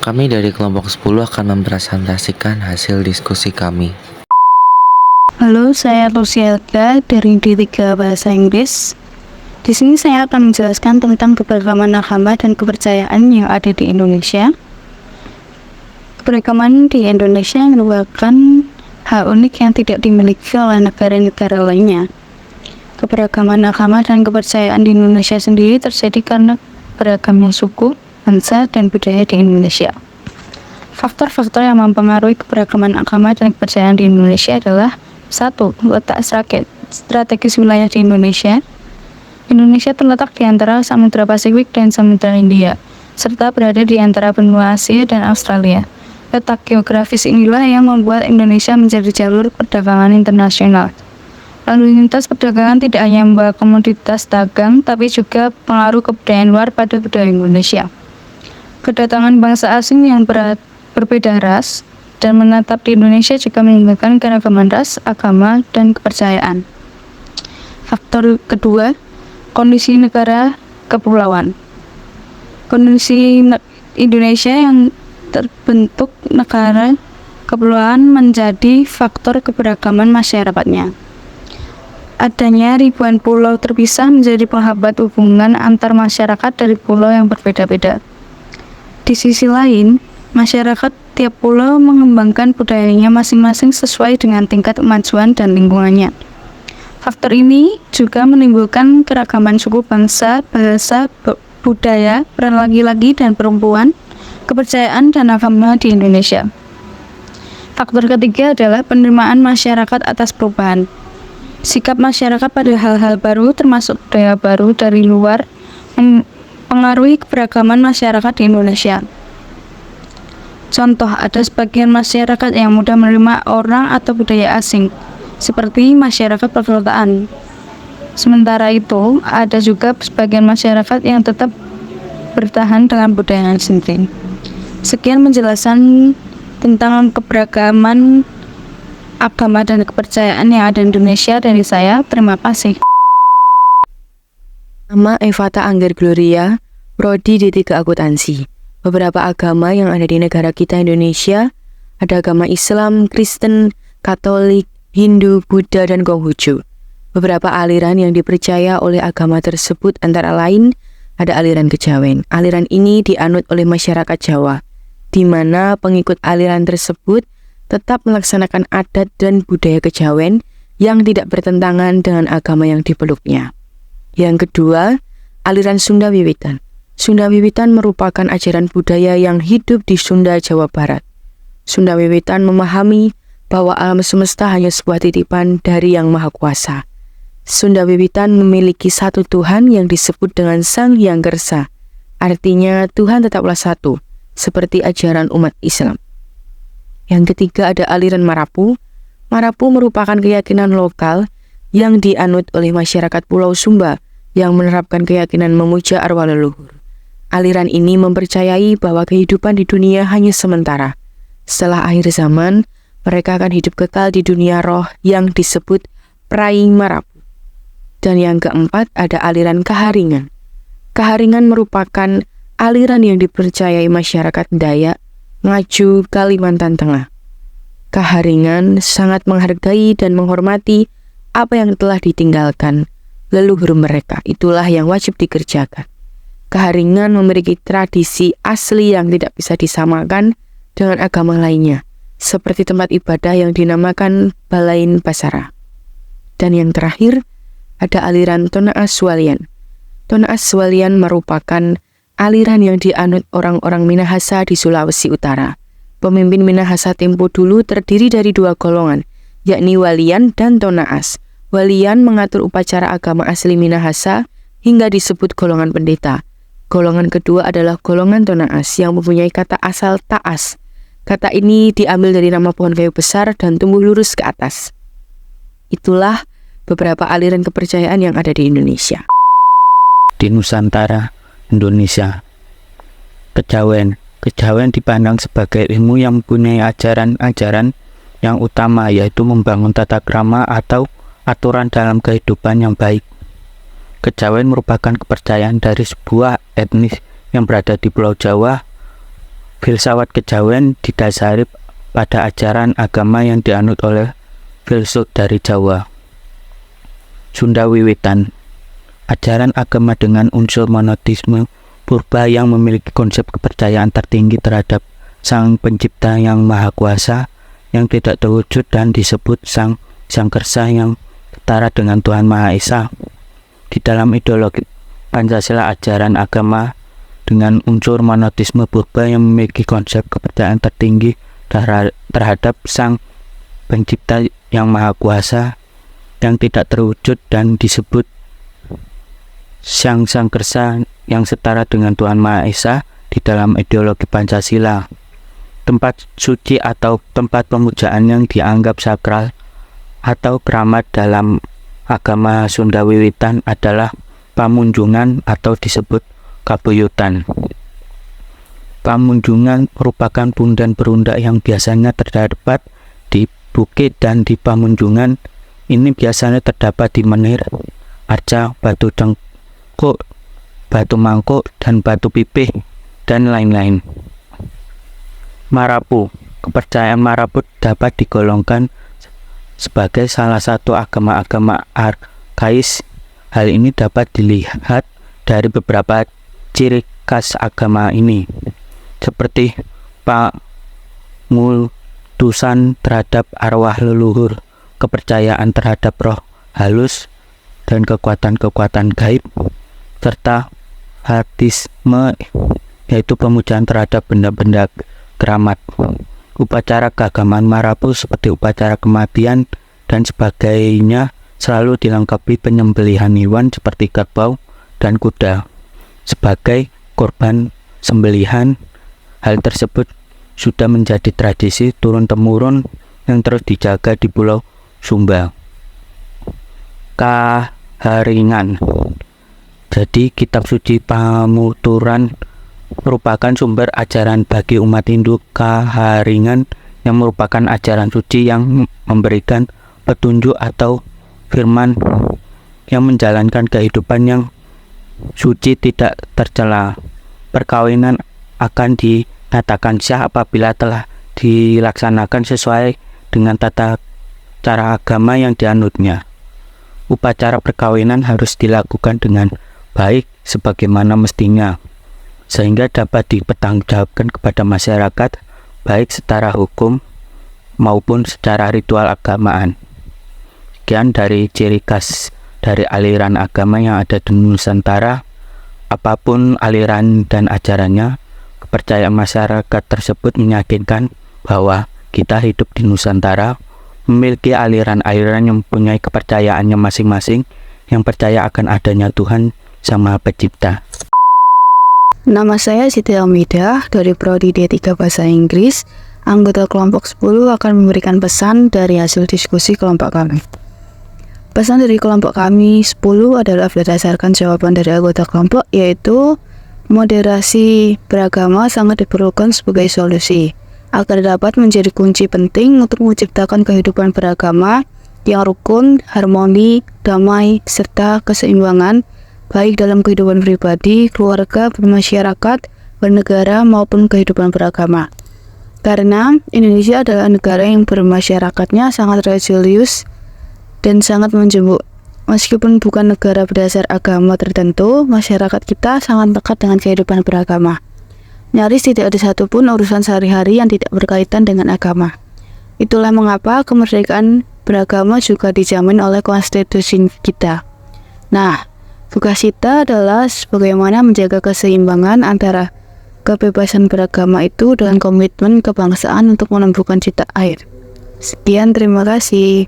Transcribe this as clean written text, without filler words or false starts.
Kami dari kelompok 10 akan mempresentasikan hasil diskusi kami. Halo, saya Lucielda dari D3 Bahasa Inggris. Di sini saya akan menjelaskan tentang keberagaman agama dan kepercayaan yang ada di Indonesia. Keberagaman di Indonesia merupakan hal unik yang tidak dimiliki oleh negara-negara lainnya. Keberagaman agama dan kepercayaan di Indonesia sendiri terjadi karena beragamnya suku, bangsa, dan budaya di Indonesia. Faktor-faktor yang mempengaruhi keberagaman agama dan kepercayaan di Indonesia adalah 1. Letak strategis wilayah di Indonesia. Indonesia terletak di antara Samudra Pasifik dan Samudra Hindia, serta berada di antara benua Asia dan Australia. Letak geografis inilah yang membuat Indonesia menjadi jalur perdagangan internasional. Lalu lintas perdagangan tidak hanya membawa komoditas dagang, tapi juga pengaruh kebudayaan luar pada budaya Indonesia. Kedatangan bangsa asing yang berbeda ras dan menetap di Indonesia juga menimbulkan keragaman ras, agama, dan kepercayaan. Faktor kedua, kondisi negara kepulauan. Kondisi Indonesia yang terbentuk negara kepulauan menjadi faktor keberagaman masyarakatnya. Adanya ribuan pulau terpisah menjadi penghambat hubungan antar masyarakat dari pulau yang berbeda-beda. Di sisi lain, masyarakat tiap pulau mengembangkan budayanya masing-masing sesuai dengan tingkat kemajuan dan lingkungannya. Faktor ini juga menimbulkan keragaman suku bangsa, bahasa, budaya, peran laki-laki dan perempuan, kepercayaan dan agama di Indonesia. Faktor ketiga adalah penerimaan masyarakat atas perubahan. Sikap masyarakat pada hal-hal baru termasuk budaya baru dari luar mempengaruhi keberagaman masyarakat di Indonesia. Contoh, ada sebagian masyarakat yang mudah menerima orang atau budaya asing, seperti masyarakat perkotaan. Sementara itu, ada juga sebagian masyarakat yang tetap bertahan dengan budaya sendiri. Sekian penjelasan tentang keberagaman agama dan kepercayaan yang ada di Indonesia dari saya. Terima kasih. Nama Evata Angger Gloria, Prodi D3 Akuntansi. Beberapa agama yang ada di negara kita Indonesia, ada agama Islam, Kristen, Katolik, Hindu, Buddha, dan Konghucu. Beberapa aliran yang dipercaya oleh agama tersebut antara lain ada aliran kejawen. Aliran ini dianut oleh masyarakat Jawa, di mana pengikut aliran tersebut tetap melaksanakan adat dan budaya kejawen yang tidak bertentangan dengan agama yang dipeluknya. Yang kedua, aliran Sunda Wiwitan. Sunda Wiwitan merupakan ajaran budaya yang hidup di Sunda, Jawa Barat. Sunda Wiwitan memahami bahwa alam semesta hanya sebuah titipan dari Yang Maha Kuasa. Sunda Wiwitan memiliki satu Tuhan yang disebut dengan Sang Hyang Kersa. Artinya Tuhan tetaplah satu, seperti ajaran umat Islam. Yang ketiga ada aliran Marapu. Marapu merupakan keyakinan lokal yang dianut oleh masyarakat Pulau Sumba yang menerapkan keyakinan memuja arwah leluhur. Aliran ini mempercayai bahwa kehidupan di dunia hanya sementara. Setelah akhir zaman, mereka akan hidup kekal di dunia roh yang disebut Prai Marapu. Dan yang keempat ada aliran Kaharingan. Kaharingan merupakan aliran yang dipercayai masyarakat Dayak, Ngaju, Kalimantan Tengah. Kaharingan sangat menghargai dan menghormati apa yang telah ditinggalkan leluhur mereka. Itulah yang wajib dikerjakan. Kaharingan memiliki tradisi asli yang tidak bisa disamakan dengan agama lainnya, seperti tempat ibadah yang dinamakan Balain Basara. Dan yang terakhir, ada aliran Tonaas Walian. Tonaas Walian merupakan aliran yang dianut orang-orang Minahasa di Sulawesi Utara. Pemimpin Minahasa tempo dulu terdiri dari dua golongan, yakni Walian dan Tonaas. Walian mengatur upacara agama asli Minahasa hingga disebut golongan pendeta. Golongan kedua adalah golongan Tonaas yang mempunyai kata asal taas. Kata ini diambil dari nama pohon kayu besar dan tumbuh lurus ke atas. Itulah beberapa aliran kepercayaan yang ada di Indonesia. Di Nusantara Indonesia, kejawen dipandang sebagai ilmu yang mempunyai ajaran-ajaran yang utama, yaitu membangun tata krama atau aturan dalam kehidupan yang baik. Kejawen merupakan kepercayaan dari sebuah etnis yang berada di Pulau Jawa Filsafat kejawen didasari pada ajaran agama yang dianut oleh filsuf dari Jawa. Sunda Wiwitan. Ajaran agama dengan unsur monoteisme purba yang memiliki konsep kepercayaan tertinggi terhadap Sang Pencipta yang Maha Kuasa, yang tidak terwujud dan disebut Sang Kersa, yang setara dengan Tuhan Maha Esa. Di dalam ideologi Pancasila, ajaran agama dengan unsur monoteisme purba yang memiliki konsep kepercayaan tertinggi terhadap Sang Pencipta yang Maha Kuasa, yang tidak terwujud dan disebut Sang Kersa, yang setara dengan Tuhan Maha Esa. Di dalam ideologi Pancasila, tempat suci atau tempat pemujaan yang dianggap sakral atau keramat dalam agama Sunda Wiwitan adalah pamunjungan atau disebut kabuyutan. Pamunjungan merupakan pundan berundak yang biasanya terdapat di bukit, dan di pamunjungan ini biasanya terdapat di menir, arca, batu cengkuk, batu mangkuk, dan batu pipih, dan lain-lain. Marapu. Kepercayaan Marapu dapat digolongkan sebagai salah satu agama-agama arkais. Hal ini dapat dilihat dari beberapa ciri khas agama ini, seperti pengultusan terhadap arwah leluhur, kepercayaan terhadap roh halus dan kekuatan-kekuatan gaib, serta hatisme, yaitu pemujaan terhadap benda-benda keramat. Upacara keagamaan Marapu seperti upacara kematian dan sebagainya selalu dilengkapi penyembelihan hewan seperti kerbau dan kuda sebagai korban sembelihan. Hal tersebut sudah menjadi tradisi turun-temurun yang terus dijaga di Pulau Sumba. Kaharingan. Jadi kitab suci Pamuturan merupakan sumber ajaran bagi umat Hindu. Kaharingan yang merupakan ajaran suci yang memberikan petunjuk atau firman yang menjalankan kehidupan yang suci tidak tercela. Perkawinan akan dinyatakan sah apabila telah dilaksanakan sesuai dengan tata cara agama yang dianutnya. Upacara perkawinan harus dilakukan dengan baik sebagaimana mestinya, sehingga dapat dipertanggungjawabkan kepada masyarakat baik secara hukum maupun secara ritual agamaan. Sekian dari ciri khas dari aliran agama yang ada di Nusantara. Apapun aliran dan ajarannya, kepercayaan masyarakat tersebut meyakinkan bahwa kita hidup di Nusantara memiliki aliran-aliran yang mempunyai kepercayaannya masing-masing, yang percaya akan adanya Tuhan Sang Maha Pencipta. Nama saya Siti Almida dari Prodi D3 Bahasa Inggris. Anggota kelompok 10 akan memberikan pesan dari hasil diskusi kelompok kami. Pesan dari kelompok kami 10 adalah berdasarkan jawaban dari anggota kelompok, yaitu moderasi beragama sangat diperlukan sebagai solusi agar dapat menjadi kunci penting untuk menciptakan kehidupan beragama yang rukun, harmoni, damai, serta keseimbangan baik dalam kehidupan pribadi, keluarga, bermasyarakat, bernegara, maupun kehidupan beragama. Karena Indonesia adalah negara yang bermasyarakatnya sangat religius dan sangat menjemuk. Meskipun bukan negara berdasar agama tertentu, masyarakat kita sangat dekat dengan kehidupan beragama. Nyaris tidak ada satupun urusan sehari-hari yang tidak berkaitan dengan agama. Itulah mengapa kemerdekaan beragama juga dijamin oleh konstitusi kita. Nah, tugas kita adalah bagaimana menjaga keseimbangan antara kebebasan beragama itu dengan komitmen kebangsaan untuk menumbuhkan cita air. Sekian, terima kasih.